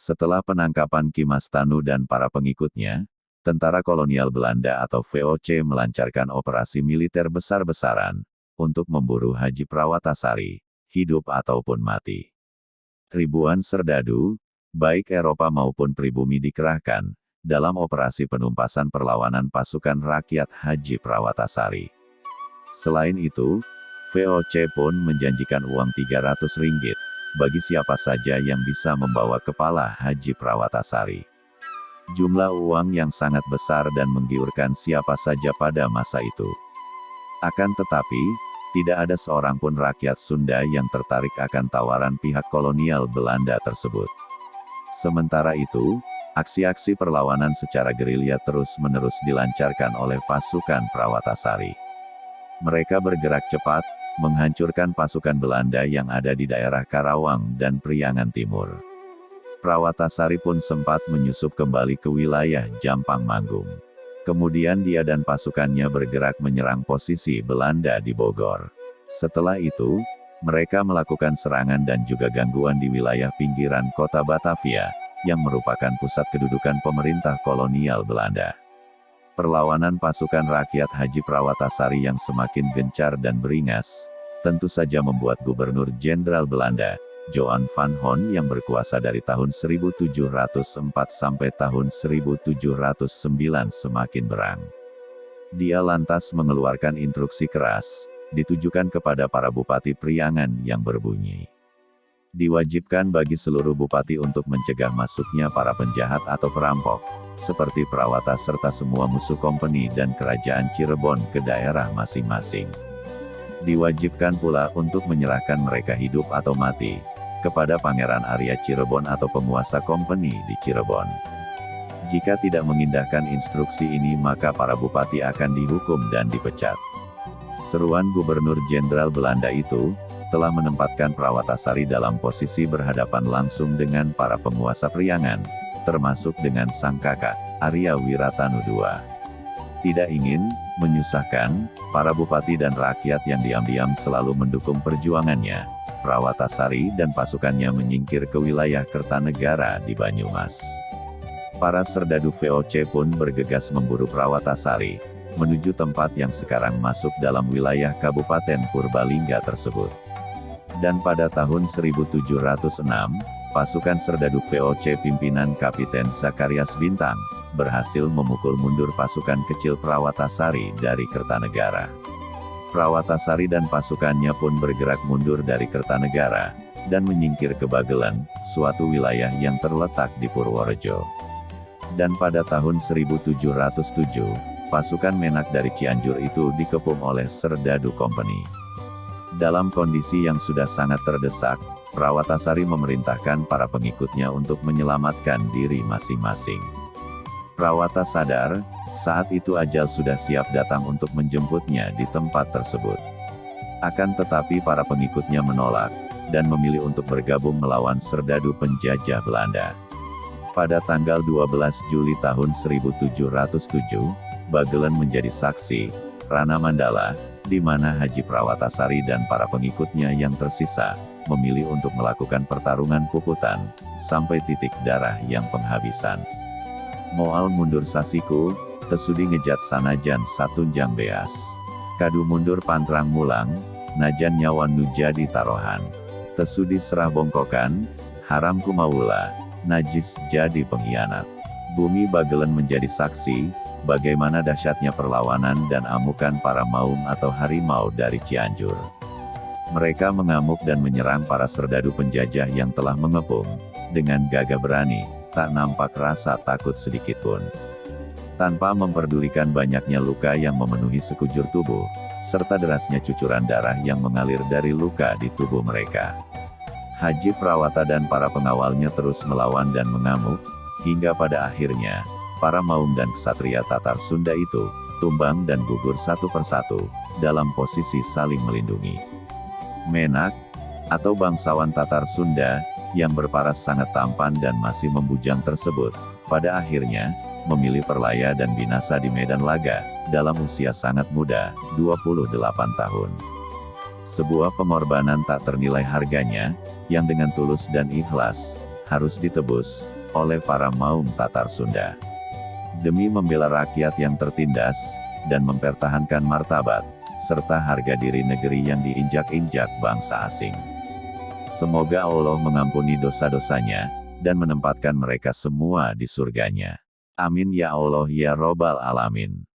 Setelah penangkapan Ki Mastanu dan para pengikutnya, tentara kolonial Belanda atau VOC melancarkan operasi militer besar-besaran untuk memburu Haji Prawatasari, hidup ataupun mati. Ribuan serdadu, baik Eropa maupun pribumi dikerahkan dalam operasi penumpasan perlawanan pasukan rakyat Haji Prawatasari. Selain itu, VOC pun menjanjikan uang Rp300 bagi siapa saja yang bisa membawa kepala Haji Prawatasari. Jumlah uang yang sangat besar dan menggiurkan siapa saja pada masa itu. Akan tetapi, tidak ada seorang pun rakyat Sunda yang tertarik akan tawaran pihak kolonial Belanda tersebut. Sementara itu, aksi-aksi perlawanan secara gerilya terus-menerus dilancarkan oleh pasukan Prawatasari. Mereka bergerak cepat, menghancurkan pasukan Belanda yang ada di daerah Karawang dan Priangan Timur. Prawatasari pun sempat menyusup kembali ke wilayah Jampang Manggung. Kemudian dia dan pasukannya bergerak menyerang posisi Belanda di Bogor. Setelah itu, mereka melakukan serangan dan juga gangguan di wilayah pinggiran kota Batavia, yang merupakan pusat kedudukan pemerintah kolonial Belanda. Perlawanan pasukan rakyat Haji Prawatasari yang semakin gencar dan beringas, tentu saja membuat Gubernur Jenderal Belanda, Johan van Hoorn yang berkuasa dari tahun 1704 sampai tahun 1709 semakin berang. Dia lantas mengeluarkan instruksi keras, ditujukan kepada para bupati Priangan yang berbunyi. Diwajibkan bagi seluruh bupati untuk mencegah masuknya para penjahat atau perampok, seperti Prawata serta semua musuh kompeni dan kerajaan Cirebon ke daerah masing-masing. Diwajibkan pula untuk menyerahkan mereka hidup atau mati, kepada Pangeran Arya Cirebon atau penguasa kompeni di Cirebon. Jika tidak mengindahkan instruksi ini maka para bupati akan dihukum dan dipecat. Seruan Gubernur Jenderal Belanda itu, telah menempatkan Prawatasari dalam posisi berhadapan langsung dengan para penguasa Priangan, termasuk dengan sang kakak, Arya Wiratanu II. Tidak ingin menyusahkan para bupati dan rakyat yang diam-diam selalu mendukung perjuangannya, Prawatasari dan pasukannya menyingkir ke wilayah Kertanegara di Banyumas. Para serdadu VOC pun bergegas memburu Prawatasari, menuju tempat yang sekarang masuk dalam wilayah Kabupaten Purbalingga tersebut. Dan pada tahun 1706, pasukan serdadu VOC pimpinan Kapiten Zakarias Bintang, berhasil memukul mundur pasukan kecil Prawatasari dari Kertanegara. Prawatasari dan pasukannya pun bergerak mundur dari Kertanegara, dan menyingkir ke Bagelen, suatu wilayah yang terletak di Purworejo. Dan pada tahun 1707, pasukan Menak dari Cianjur itu dikepung oleh Serdadu Company. Dalam kondisi yang sudah sangat terdesak, Prawatasari memerintahkan para pengikutnya untuk menyelamatkan diri masing-masing. Prawata sadar, saat itu ajal sudah siap datang untuk menjemputnya di tempat tersebut. Akan tetapi para pengikutnya menolak, dan memilih untuk bergabung melawan serdadu penjajah Belanda. Pada tanggal 12 Juli tahun 1707, Bagelen menjadi saksi, Rana Mandala, di mana Haji Prawatasari dan para pengikutnya yang tersisa, memilih untuk melakukan pertarungan puputan, sampai titik darah yang penghabisan. Moal mundur sasiku, tesudi ngejat sanajan satunjang beas. Kadu mundur pantrang mulang, najan nyawan nu jadi tarohan. Tesudi serah bongkokan, haram kumaula, najis jadi pengkhianat. Bumi Bagelen menjadi saksi, bagaimana dahsyatnya perlawanan dan amukan para maung atau harimau dari Cianjur. Mereka mengamuk dan menyerang para serdadu penjajah yang telah mengepung, dengan gagah berani, tak nampak rasa takut sedikitpun. Tanpa memperdulikan banyaknya luka yang memenuhi sekujur tubuh, serta derasnya cucuran darah yang mengalir dari luka di tubuh mereka. Haji Prawata dan para pengawalnya terus melawan dan mengamuk, hingga pada akhirnya, para maung dan ksatria Tatar Sunda itu, tumbang dan gugur satu persatu, dalam posisi saling melindungi. Menak, atau bangsawan Tatar Sunda, yang berparas sangat tampan dan masih membujang tersebut, pada akhirnya, memilih perlaya dan binasa di medan laga, dalam usia sangat muda, 28 tahun. Sebuah pengorbanan tak ternilai harganya, yang dengan tulus dan ikhlas, harus ditebus oleh para maung Tatar Sunda. Demi membela rakyat yang tertindas, dan mempertahankan martabat, serta harga diri negeri yang diinjak-injak bangsa asing. Semoga Allah mengampuni dosa-dosanya, dan menempatkan mereka semua di surganya. Amin ya Allah ya Robbal Alamin.